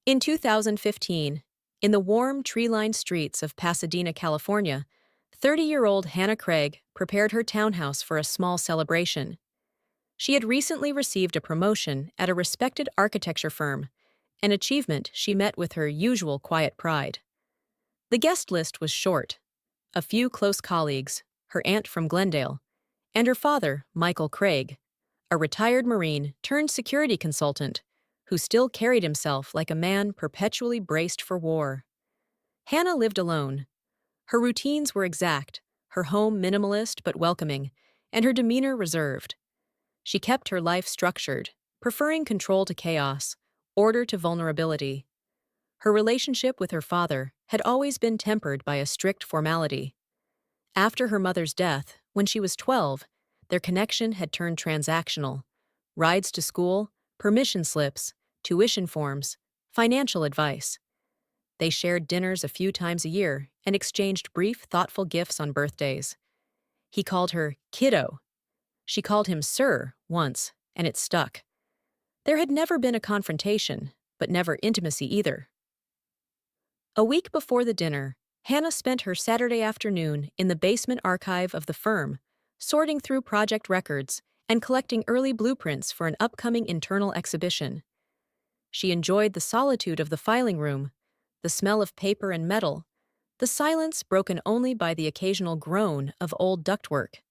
In 2015, in the warm, tree-lined streets of Pasadena, California, 30-year-old Hannah Craig prepared her townhouse for a small celebration. She had recently received a promotion at a respected architecture firm, an achievement she met with her usual quiet pride. The guest list was short: a few close colleagues, her aunt from Glendale, and her father, Michael Craig, a retired Marine turned security consultant who still carried himself like a man perpetually braced for war. Hannah lived alone. Her routines were exact, her home minimalist but welcoming, and her demeanor reserved. She kept her life structured, preferring control to chaos, order to vulnerability. Her relationship with her father had always been tempered by a strict formality. After her mother's death, when she was 12, their connection had turned transactional. Rides to school, permission slips, tuition forms, financial advice. They shared dinners a few times a year and exchanged brief, thoughtful gifts on birthdays. He called her kiddo. She called him sir once, and it stuck. There had never been a confrontation, but never intimacy either. A week before the dinner, Hannah spent her Saturday afternoon in the basement archive of the firm, sorting through project records and collecting early blueprints for an upcoming internal exhibition. She enjoyed the solitude of the filing room, the smell of paper and metal, the silence broken only by the occasional groan of old ductwork.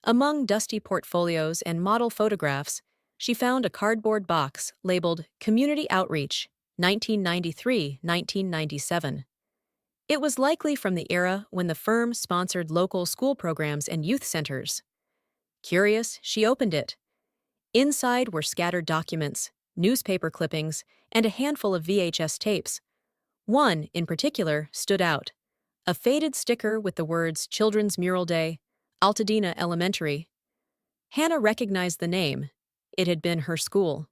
Among dusty portfolios and model photographs, she found a cardboard box labeled Community Outreach, 1993-1997. It was likely from the era when the firm sponsored local school programs and youth centers. Curious, she opened it. Inside were scattered documents, newspaper clippings, and a handful of VHS tapes. One, in particular, stood out: a faded sticker with the words Children's Mural Day, Altadena Elementary. Hannah recognized the name. It had been her school.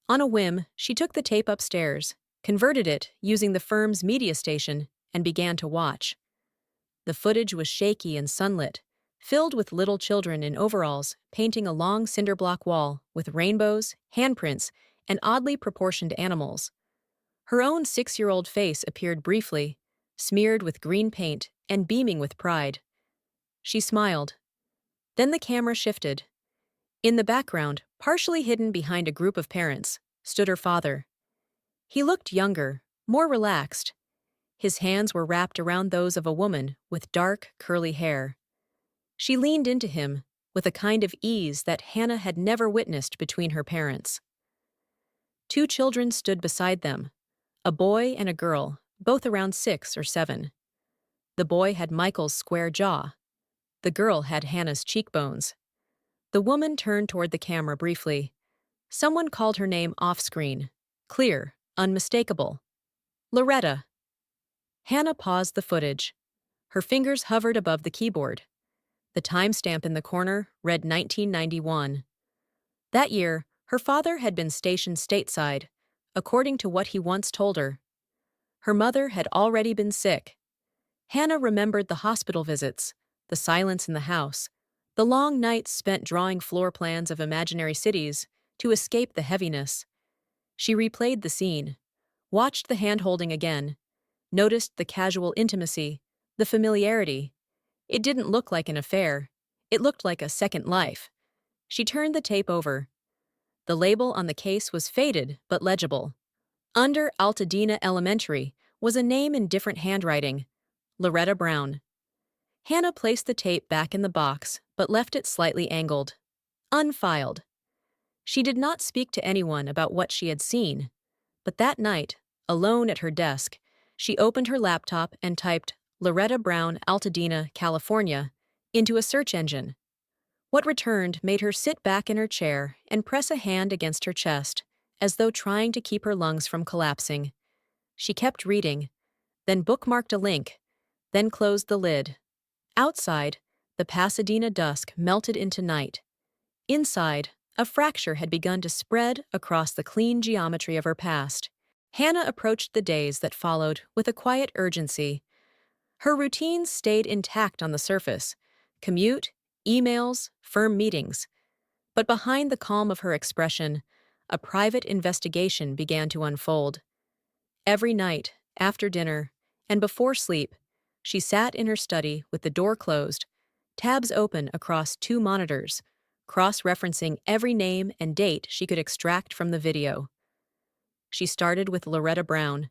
On a whim, she took the tape upstairs, converted it using the firm's media station, and began to watch. The footage was shaky and sunlit, filled with little children in overalls painting a long cinder block wall with rainbows, handprints, and oddly proportioned animals. Her own 6-year-old face appeared briefly, smeared with green paint and beaming with pride. She smiled. Then the camera shifted. In the background, partially hidden behind a group of parents, stood her father. He looked younger, more relaxed. His hands were wrapped around those of a woman with dark, curly hair. She leaned into him with a kind of ease that Hannah had never witnessed between her parents. Two children stood beside them, a boy and a girl, both around 6 or 7. The boy had Michael's square jaw. The girl had Hannah's cheekbones. The woman turned toward the camera briefly. Someone called her name off-screen, clear, unmistakable. Loretta. Hannah paused the footage. Her fingers hovered above the keyboard. The timestamp in the corner read 1991. That year, her father had been stationed stateside, according to what he once told her. Her mother had already been sick. Hannah remembered the hospital visits, the silence in the house, the long nights spent drawing floor plans of imaginary cities to escape the heaviness. She replayed the scene, watched the hand-holding again, noticed the casual intimacy, the familiarity. It didn't look like an affair. It looked like a second life. She turned the tape over. The label on the case was faded but legible. Under Altadena Elementary was a name in different handwriting: Loretta Brown. Hannah placed the tape back in the box but left it slightly angled. Unfiled. She did not speak to anyone about what she had seen, but that night, alone at her desk, she opened her laptop and typed Loretta Brown, Altadena, California, into a search engine. What returned made her sit back in her chair and press a hand against her chest, as though trying to keep her lungs from collapsing. She kept reading, then bookmarked a link, then closed the lid. Outside, the Pasadena dusk melted into night. Inside, a fracture had begun to spread across the clean geometry of her past. Hannah approached the days that followed with a quiet urgency. Her routines stayed intact on the surface: commute, emails, firm meetings. But behind the calm of her expression, a private investigation began to unfold. Every night, after dinner, and before sleep, she sat in her study with the door closed, tabs open across two monitors, cross-referencing every name and date she could extract from the video. She started with Loretta Brown.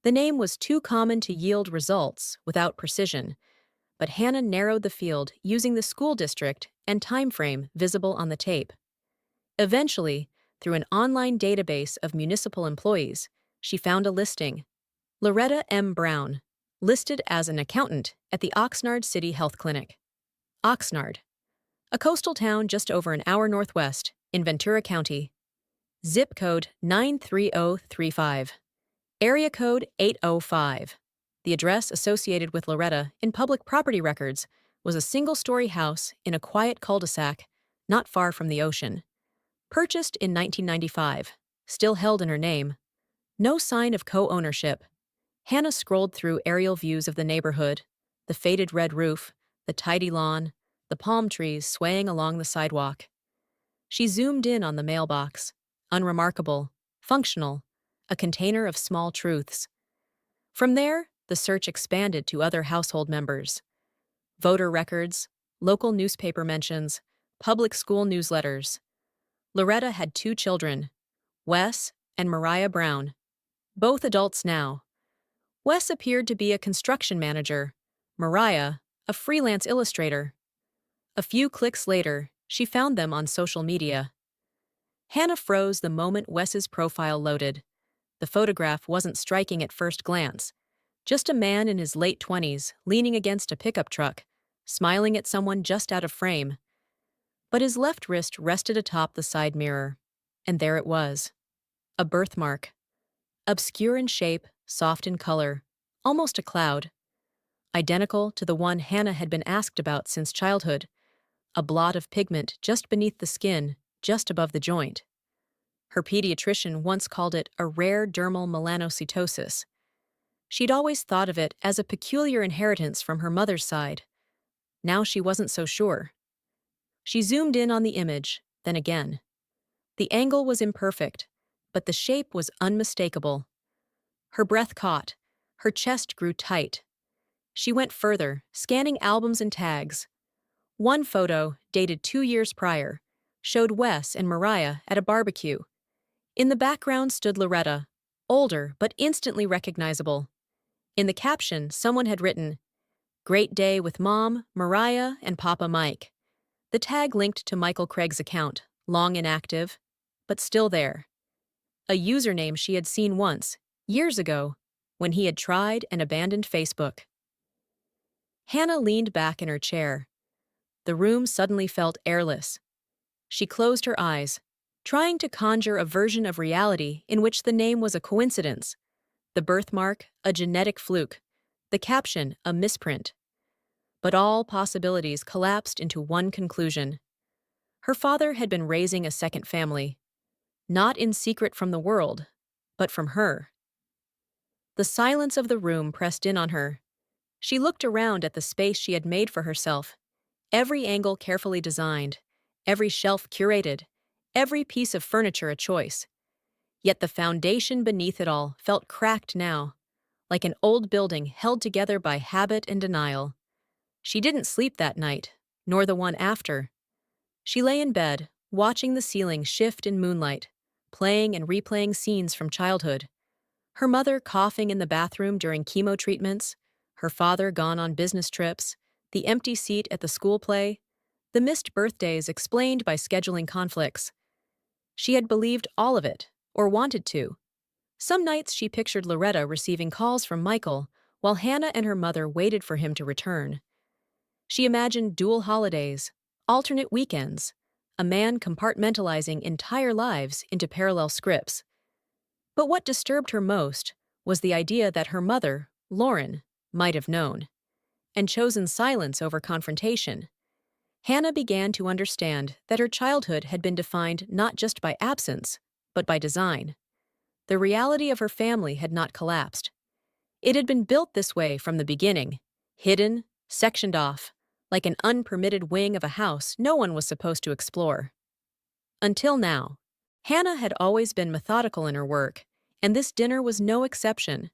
The name was too common to yield results without precision, but Hannah narrowed the field using the school district and time frame visible on the tape. Eventually, through an online database of municipal employees, she found a listing. Loretta M. Brown, listed as an accountant at the Oxnard City Health Clinic. Oxnard, a coastal town just over an hour northwest in Ventura County. Zip code 93035. Area code 805. The address associated with Loretta in public property records was a single-story house in a quiet cul-de-sac not far from the ocean. Purchased in 1995, still held in her name. No sign of co-ownership. Hannah scrolled through aerial views of the neighborhood, the faded red roof, the tidy lawn, the palm trees swaying along the sidewalk. She zoomed in on the mailbox. Unremarkable, functional, a container of small truths. From there, the search expanded to other household members. Voter records, local newspaper mentions, public school newsletters. Loretta had two children, Wes and Mariah Brown, both adults now. Wes appeared to be a construction manager, Mariah, a freelance illustrator. A few clicks later, she found them on social media. Hannah froze the moment Wes's profile loaded. The photograph wasn't striking at first glance. Just a man in his late 20s leaning against a pickup truck, smiling at someone just out of frame. But his left wrist rested atop the side mirror. And there it was. A birthmark. Obscure in shape, soft in color, almost a cloud. Identical to the one Hannah had been asked about since childhood. A blot of pigment just beneath the skin, just above the joint. Her pediatrician once called it a rare dermal melanocytosis. She'd always thought of it as a peculiar inheritance from her mother's side. Now she wasn't so sure. She zoomed in on the image, then again. The angle was imperfect, but the shape was unmistakable. Her breath caught. Her chest grew tight. She went further, scanning albums and tags. One photo, dated 2 years prior, showed Wes and Mariah at a barbecue. In the background stood Loretta, older but instantly recognizable. In the caption, someone had written, "Great day with Mom, Mariah, and Papa Mike." The tag linked to Michael Craig's account, long inactive, but still there. A username she had seen once, years ago, when he had tried and abandoned Facebook. Hannah leaned back in her chair. The room suddenly felt airless. She closed her eyes, trying to conjure a version of reality in which the name was a coincidence, the birthmark a genetic fluke, the caption a misprint. But all possibilities collapsed into one conclusion. Her father had been raising a second family, not in secret from the world, but from her. The silence of the room pressed in on her. She looked around at the space she had made for herself, every angle carefully designed, every shelf curated, every piece of furniture a choice. Yet the foundation beneath it all felt cracked now, like an old building held together by habit and denial. She didn't sleep that night, nor the one after. She lay in bed, watching the ceiling shift in moonlight, playing and replaying scenes from childhood. Her mother coughing in the bathroom during chemo treatments, her father gone on business trips, the empty seat at the school play, the missed birthdays explained by scheduling conflicts. She had believed all of it, or wanted to. Some nights she pictured Loretta receiving calls from Michael, while Hannah and her mother waited for him to return. She imagined dual holidays, alternate weekends, a man compartmentalizing entire lives into parallel scripts. But what disturbed her most was the idea that her mother, Lauren, might have known, and chosen silence over confrontation. Hannah began to understand that her childhood had been defined not just by absence, but by design. The reality of her family had not collapsed. It had been built this way from the beginning, hidden, sectioned off, like an unpermitted wing of a house no one was supposed to explore. Until now, Hannah had always been methodical in her work, and this dinner was no exception.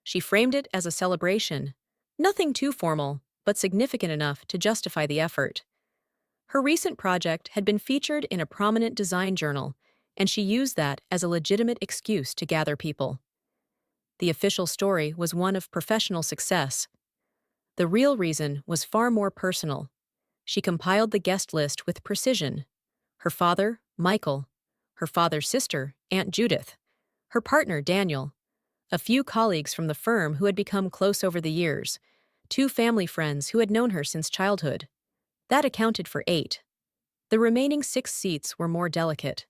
She framed it as a celebration, nothing too formal, but significant enough to justify the effort. Her recent project had been featured in a prominent design journal, and she used that as a legitimate excuse to gather people. The official story was one of professional success. The real reason was far more personal. She compiled the guest list with precision. Her father, Michael; her father's sister, Aunt Judith; her partner, Daniel; a few colleagues from the firm who had become close over the years; two family friends who had known her since childhood. That accounted for 8. The remaining 6 seats were more delicate.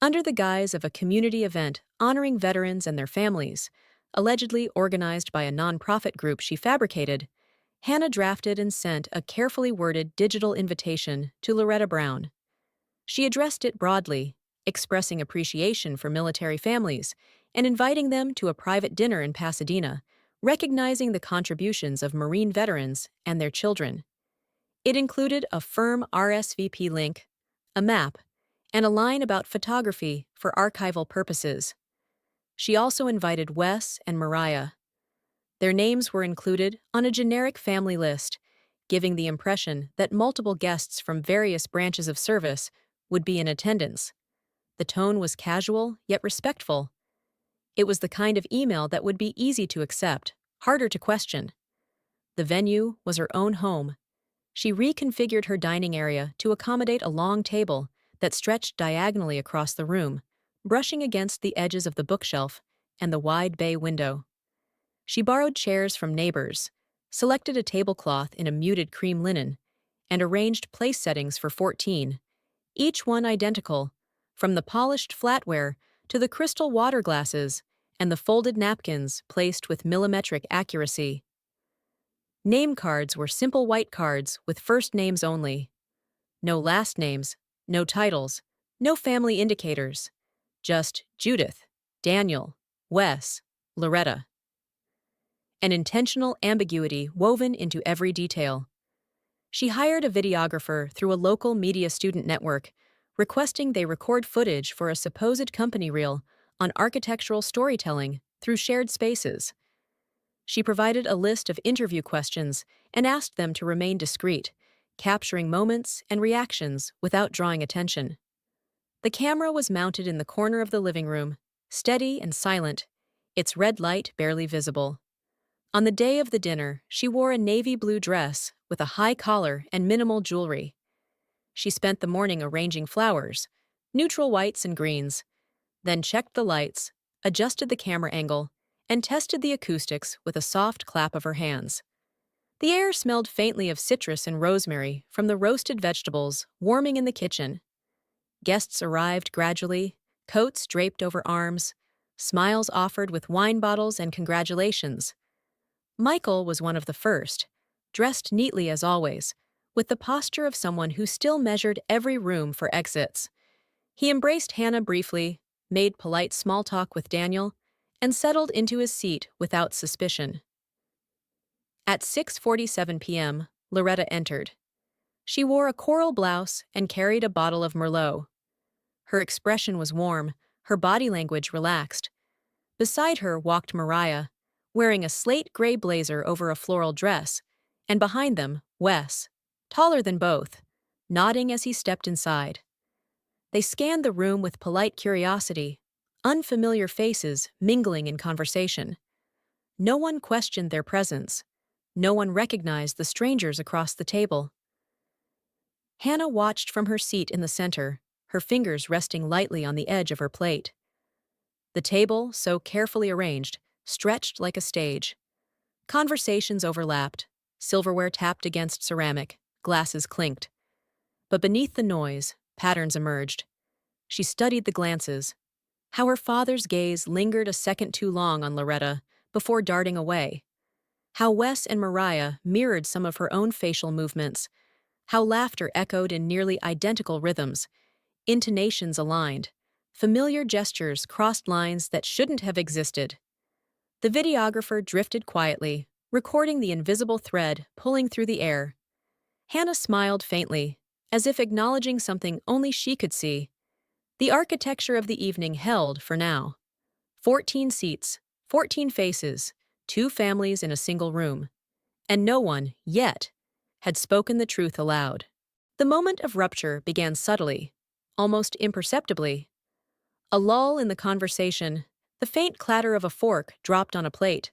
Under the guise of a community event honoring veterans and their families, allegedly organized by a nonprofit group she fabricated, Hannah drafted and sent a carefully worded digital invitation to Loretta Brown. She addressed it broadly, expressing appreciation for military families and inviting them to a private dinner in Pasadena, recognizing the contributions of Marine veterans and their children. It included a firm RSVP link, a map, and a line about photography for archival purposes. She also invited Wes and Mariah. Their names were included on a generic family list, giving the impression that multiple guests from various branches of service would be in attendance. The tone was casual, yet respectful. It was the kind of email that would be easy to accept, harder to question. The venue was her own home. She reconfigured her dining area to accommodate a long table that stretched diagonally across the room, brushing against the edges of the bookshelf and the wide bay window. She borrowed chairs from neighbors, selected a tablecloth in a muted cream linen, and arranged place settings for 14, each one identical, from the polished flatware to the crystal water glasses and the folded napkins placed with millimetric accuracy. Name cards were simple white cards with first names only. No last names, no titles, no family indicators. Just Judith, Daniel, Wes, Loretta. An intentional ambiguity woven into every detail. She hired a videographer through a local media student network, requesting they record footage for a supposed company reel on architectural storytelling through shared spaces. She provided a list of interview questions and asked them to remain discreet, capturing moments and reactions without drawing attention. The camera was mounted in the corner of the living room, steady and silent, its red light barely visible. On the day of the dinner, she wore a navy blue dress with a high collar and minimal jewelry. She spent the morning arranging flowers, neutral whites and greens, then checked the lights, adjusted the camera angle, and tested the acoustics with a soft clap of her hands. The air smelled faintly of citrus and rosemary from the roasted vegetables warming in the kitchen. Guests arrived gradually, coats draped over arms, smiles offered with wine bottles and congratulations. Michael was one of the first, dressed neatly as always, with the posture of someone who still measured every room for exits. He embraced Hannah briefly, made polite small talk with Daniel, and settled into his seat without suspicion. At 6:47 p.m., Loretta entered. She wore a coral blouse and carried a bottle of Merlot. Her expression was warm, her body language relaxed. Beside her walked Mariah, wearing a slate gray blazer over a floral dress, and behind them, Wes, taller than both, nodding as he stepped inside. They scanned the room with polite curiosity, unfamiliar faces mingling in conversation. No one questioned their presence. No one recognized the strangers across the table. Hannah watched from her seat in the center, her fingers resting lightly on the edge of her plate. The table, so carefully arranged, stretched like a stage. Conversations overlapped, silverware tapped against ceramic, glasses clinked. But beneath the noise, patterns emerged. She studied the glances, how her father's gaze lingered a second too long on Loretta before darting away, how Wes and Mariah mirrored some of her own facial movements, how laughter echoed in nearly identical rhythms, intonations aligned, familiar gestures crossed lines that shouldn't have existed. The videographer drifted quietly, recording the invisible thread pulling through the air. Hannah smiled faintly, as if acknowledging something only she could see. The architecture of the evening held for now. 14 seats, 14 faces, 2 families in a single room. And no one, yet, had spoken the truth aloud. The moment of rupture began subtly, almost imperceptibly. A lull in the conversation, the faint clatter of a fork dropped on a plate,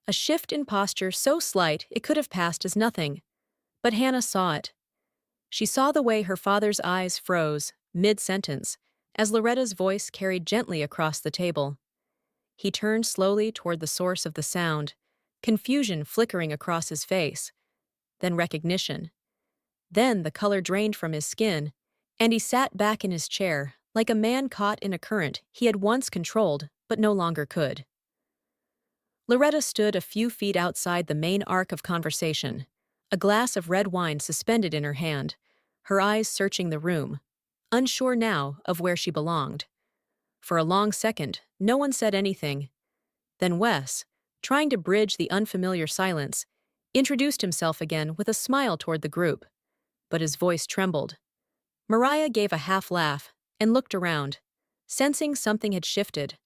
a shift in posture so slight it could have passed as nothing. But Hannah saw it. She saw the way her father's eyes froze, mid-sentence, as Loretta's voice carried gently across the table. He turned slowly toward the source of the sound, confusion flickering across his face, then recognition. Then the color drained from his skin, and he sat back in his chair, like a man caught in a current he had once controlled but no longer could. Loretta stood a few feet outside the main arc of conversation, a glass of red wine suspended in her hand, her eyes searching the room, unsure now of where she belonged. For a long second, no one said anything. Then Wes, trying to bridge the unfamiliar silence, introduced himself again with a smile toward the group. But his voice trembled. Mariah gave a half laugh and looked around, sensing something had shifted.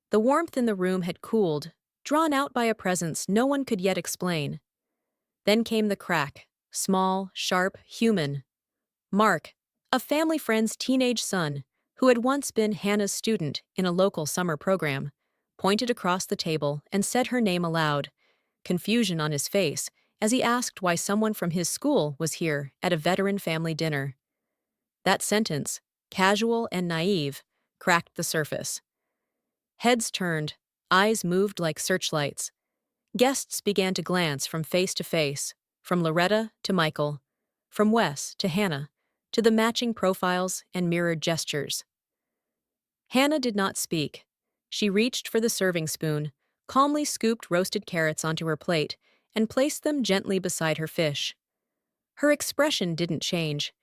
The warmth in the room had cooled, drawn out by a presence no one could yet explain. Then came the crack, small, sharp, human. Mark, a family friend's teenage son, who had once been Hannah's student in a local summer program, pointed across the table and said her name aloud, confusion on his face as he asked why someone from his school was here at a veteran family dinner. That sentence, casual and naive, cracked the surface. Heads turned, eyes moved like searchlights. Guests began to glance from face to face, from Loretta to Michael, from Wes to Hannah, to the matching profiles and mirrored gestures. Hannah did not speak. She reached for the serving spoon, calmly scooped roasted carrots onto her plate, and placed them gently beside her fish. Her expression didn't change.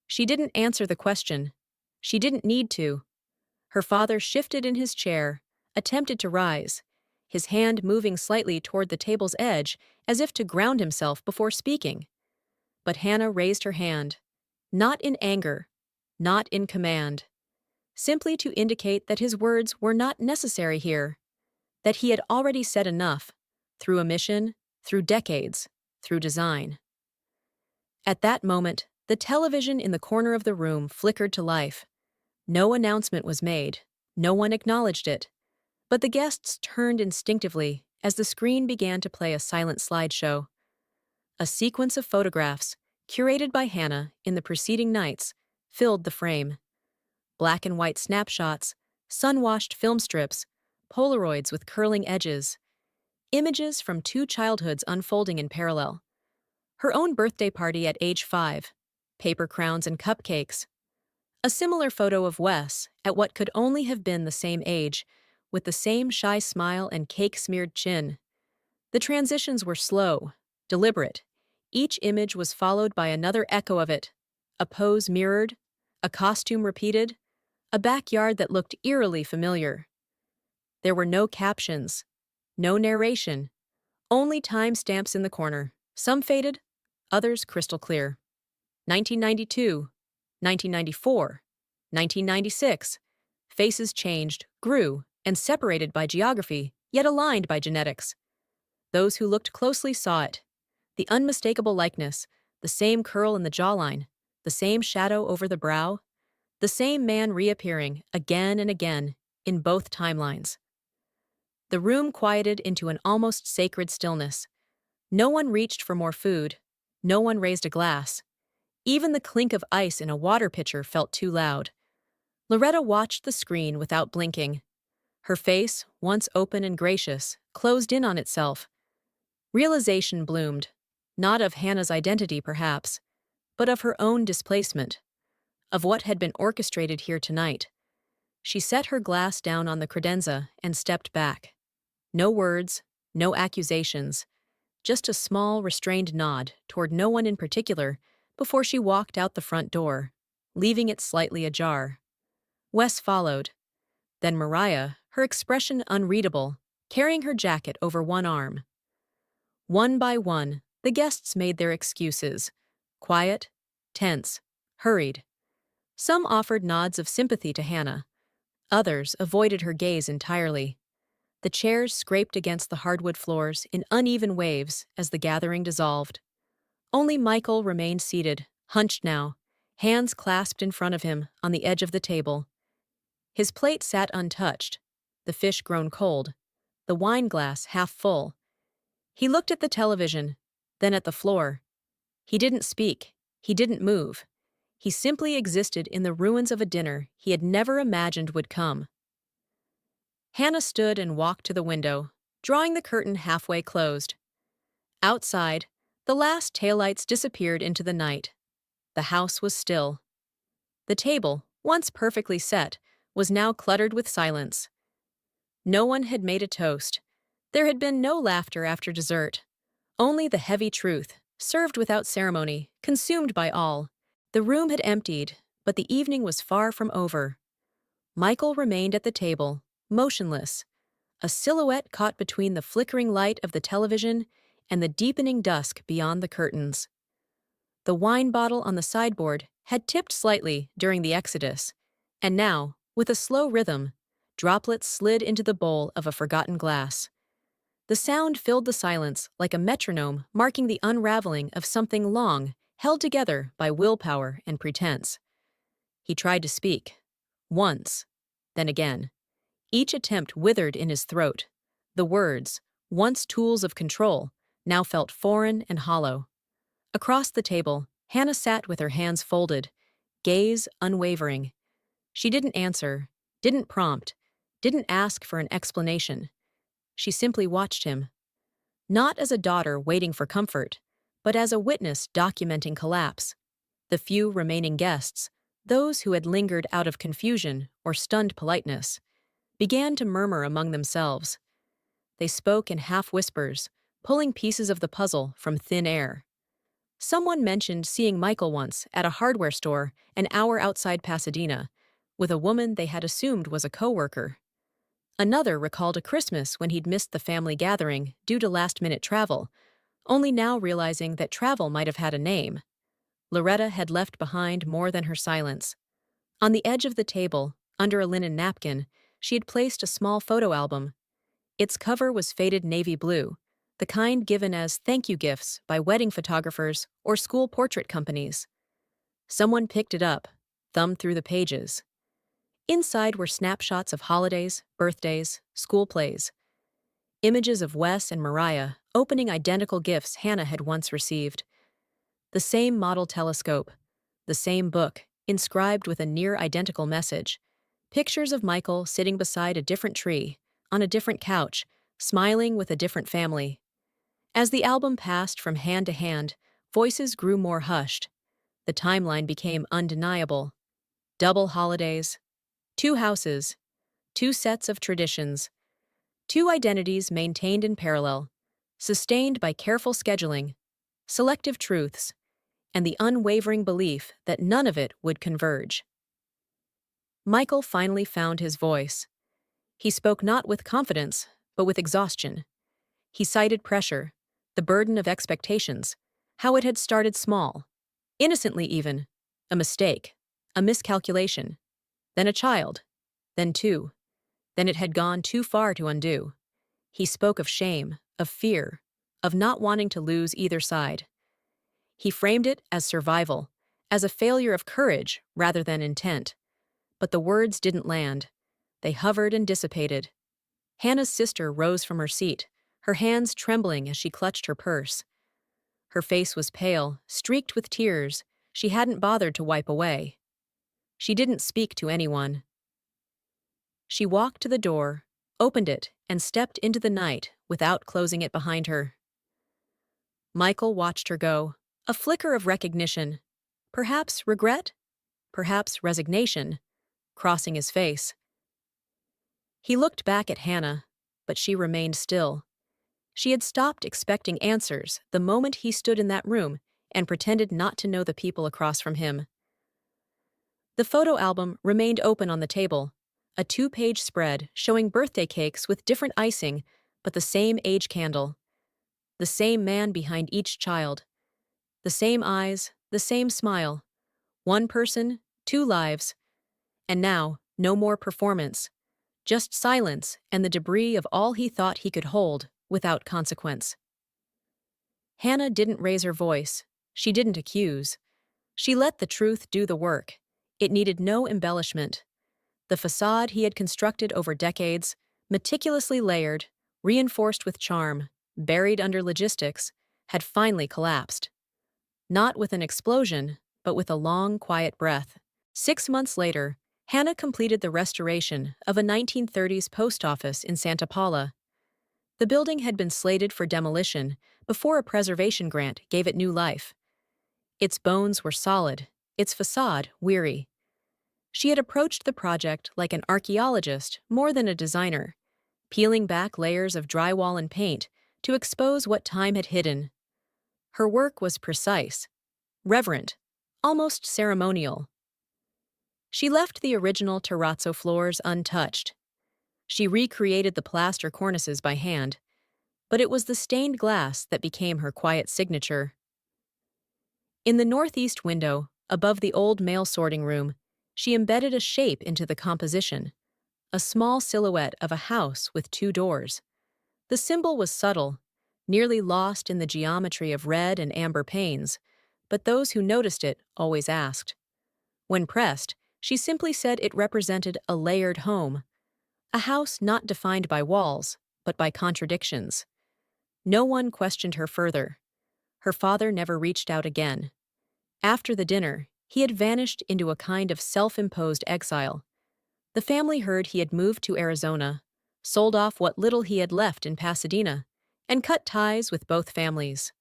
She didn't answer the question. She didn't need to. Her father shifted in his chair, attempted to rise, his hand moving slightly toward the table's edge as if to ground himself before speaking. But Hannah raised her hand, not in anger, not in command, simply to indicate that his words were not necessary here, that he had already said enough, through omission, through decades, through design. At that moment, the television in the corner of the room flickered to life. No announcement was made, no one acknowledged it, but the guests turned instinctively as the screen began to play a silent slideshow. A sequence of photographs, curated by Hannah in the preceding nights, filled the frame. Black and white snapshots, sun-washed film strips, Polaroids with curling edges. Images from 2 childhoods unfolding in parallel. Her own birthday party at age 5, paper crowns and cupcakes. A similar photo of Wes at what could only have been the same age, with the same shy smile and cake-smeared chin. The transitions were slow, deliberate. Each image was followed by another echo of it, a pose mirrored, a costume repeated, a backyard that looked eerily familiar. There were no captions, no narration, only timestamps in the corner, some faded, others crystal clear. 1992, 1994, 1996. Faces changed, grew, and separated by geography, yet aligned by genetics. Those who looked closely saw it. The unmistakable likeness, the same curl in the jawline, the same shadow over the brow, the same man reappearing again and again in both timelines. The room quieted into an almost sacred stillness. No one reached for more food. No one raised a glass. Even the clink of ice in a water pitcher felt too loud. Loretta watched the screen without blinking. Her face, once open and gracious, closed in on itself. Realization bloomed, not of Hannah's identity perhaps, but of her own displacement, of what had been orchestrated here tonight. She set her glass down on the credenza and stepped back. No words, no accusations, just a small, restrained nod toward no one in particular before she walked out the front door, leaving it slightly ajar. Wes followed. Then Mariah, her expression unreadable, carrying her jacket over one arm. One by one, the guests made their excuses. Quiet, tense, hurried. Some offered nods of sympathy to Hannah. Others avoided her gaze entirely. The chairs scraped against the hardwood floors in uneven waves as the gathering dissolved. Only Michael remained seated, hunched now, hands clasped in front of him on the edge of the table. His plate sat untouched, the fish grown cold, the wine glass half full. He looked at the television, then at the floor. He didn't speak. He didn't move. He simply existed in the ruins of a dinner he had never imagined would come. Hannah stood and walked to the window, drawing the curtain halfway closed. Outside, the last taillights disappeared into the night. The house was still. The table, once perfectly set, was now cluttered with silence. No one had made a toast. There had been no laughter after dessert. Only the heavy truth, served without ceremony, consumed by all. The room had emptied, but the evening was far from over. Michael remained at the table, motionless, a silhouette caught between the flickering light of the television and the deepening dusk beyond the curtains. The wine bottle on the sideboard had tipped slightly during the exodus, and now, with a slow rhythm, droplets slid into the bowl of a forgotten glass. The sound filled the silence like a metronome marking the unraveling of something long, held together by willpower and pretense. He tried to speak. Once. Then again. Each attempt withered in his throat. The words, once tools of control, now felt foreign and hollow. Across the table, Hannah sat with her hands folded, gaze unwavering. She didn't answer, didn't prompt, didn't ask for an explanation. She simply watched him. Not as a daughter waiting for comfort, but as a witness documenting collapse. The few remaining guests, those who had lingered out of confusion or stunned politeness, began to murmur among themselves. They spoke in half-whispers, pulling pieces of the puzzle from thin air. Someone mentioned seeing Michael once at a hardware store an hour outside Pasadena, with a woman they had assumed was a coworker. Another recalled a Christmas when he'd missed the family gathering due to last-minute travel, only now realizing that travel might have had a name. Loretta had left behind more than her silence. On the edge of the table, under a linen napkin, she had placed a small photo album. Its cover was faded navy blue, the kind given as thank you gifts by wedding photographers or school portrait companies. Someone picked it up, thumbed through the pages. Inside were snapshots of holidays, birthdays, school plays. Images of Wes and Mariah opening identical gifts Hannah had once received. The same model telescope, the same book, inscribed with a near-identical message. Pictures of Michael sitting beside a different tree, on a different couch, smiling with a different family. As the album passed from hand to hand, voices grew more hushed. The timeline became undeniable. Double holidays, 2 houses, 2 sets of traditions, 2 identities maintained in parallel, sustained by careful scheduling, selective truths, and the unwavering belief that none of it would converge. Michael finally found his voice. He spoke not with confidence, but with exhaustion. He cited pressure, the burden of expectations, how it had started small, innocently even, a mistake, a miscalculation, then a child, then 2, then it had gone too far to undo. He spoke of shame, of fear, of not wanting to lose either side. He framed it as survival, as a failure of courage rather than intent. But the words didn't land. They hovered and dissipated. Hannah's sister rose from her seat, her hands trembling as she clutched her purse. Her face was pale, streaked with tears she hadn't bothered to wipe away. She didn't speak to anyone. She walked to the door, opened it, and stepped into the night without closing it behind her. Michael watched her go, a flicker of recognition, perhaps regret, perhaps resignation, crossing his face. He looked back at Hannah, but she remained still. She had stopped expecting answers the moment he stood in that room and pretended not to know the people across from him. The photo album remained open on the table, a 2-page spread showing birthday cakes with different icing but the same age candle. The same man behind each child. The same eyes, the same smile. 1 person, 2 lives. And now, No more performance, just silence and the debris of all he thought he could hold without consequence. Hannah didn't raise her voice. She didn't accuse. She let the truth do the work. It needed no embellishment. The facade he had constructed over decades, meticulously layered, reinforced with charm, buried under logistics, had finally collapsed. Not with an explosion, but with a long, quiet breath. 6 months later, Hannah completed the restoration of a 1930s post office in Santa Paula. The building had been slated for demolition before a preservation grant gave it new life. Its bones were solid, its facade weary. She had approached the project like an archaeologist more than a designer, peeling back layers of drywall and paint to expose what time had hidden. Her work was precise, reverent, almost ceremonial. She left the original terrazzo floors untouched. She recreated the plaster cornices by hand, but it was the stained glass that became her quiet signature. In the northeast window, above the old mail sorting room, she embedded a shape into the composition, a small silhouette of a house with two doors. The symbol was subtle, nearly lost in the geometry of red and amber panes, but those who noticed it always asked. When pressed, she simply said it represented a layered home, a house not defined by walls, but by contradictions. No one questioned her further. Her father never reached out again. After the dinner, he had vanished into a kind of self-imposed exile. The family heard he had moved to Arizona, sold off what little he had left in Pasadena, and cut ties with both families.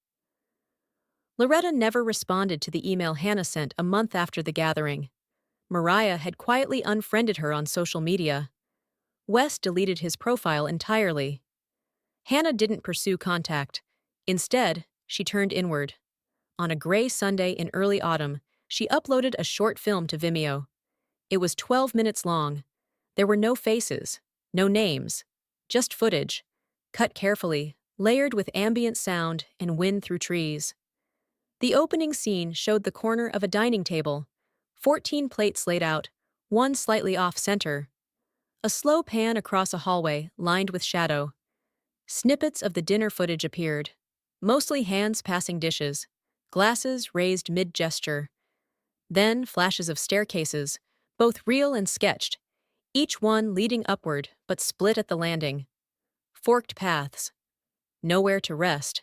Loretta never responded to the email Hannah sent a month after the gathering. Mariah had quietly unfriended her on social media. Wes deleted his profile entirely. Hannah didn't pursue contact. Instead, she turned inward. On a gray Sunday in early autumn, she uploaded a short film to Vimeo. It was 12 minutes long. There were no faces, no names, just footage, cut carefully, layered with ambient sound and wind through trees. The opening scene showed the corner of a dining table, 14 plates laid out, one slightly off-center. A slow pan across a hallway lined with shadow. Snippets of the dinner footage appeared, mostly hands passing dishes, glasses raised mid-gesture. Then flashes of staircases, both real and sketched, each one leading upward but split at the landing. Forked paths. Nowhere to rest.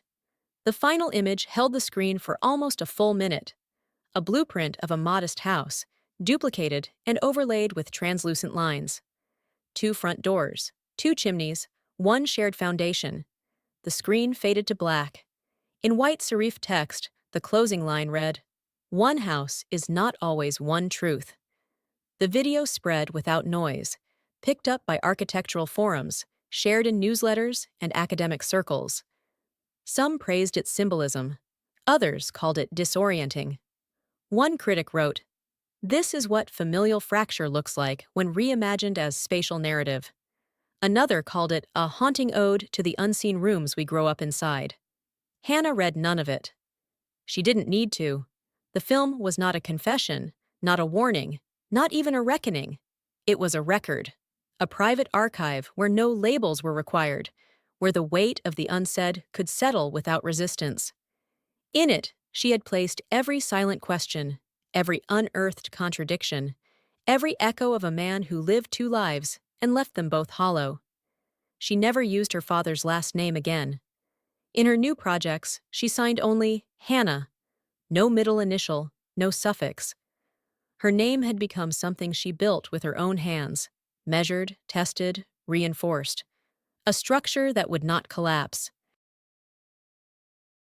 The final image held the screen for almost a full minute. A blueprint of a modest house, duplicated and overlaid with translucent lines. 2 front doors, 2 chimneys, 1 shared foundation. The screen faded to black. In white serif text, the closing line read, "One house is not always one truth." The video spread without noise, picked up by architectural forums, shared in newsletters and academic circles. Some praised its symbolism. Others called it disorienting. One critic wrote, "This is what familial fracture looks like when reimagined as spatial narrative." Another called it a haunting ode to the unseen rooms we grow up inside. Hannah read none of it. She didn't need to. The film was not a confession, not a warning, not even a reckoning. It was a record, a private archive where no labels were required, where the weight of the unsaid could settle without resistance. In it, she had placed every silent question, every unearthed contradiction, every echo of a man who lived 2 lives and left them both hollow. She never used her father's last name again. In her new projects, she signed only Hannah, no middle initial, no suffix. Her name had become something she built with her own hands, measured, tested, reinforced. A structure that would not collapse,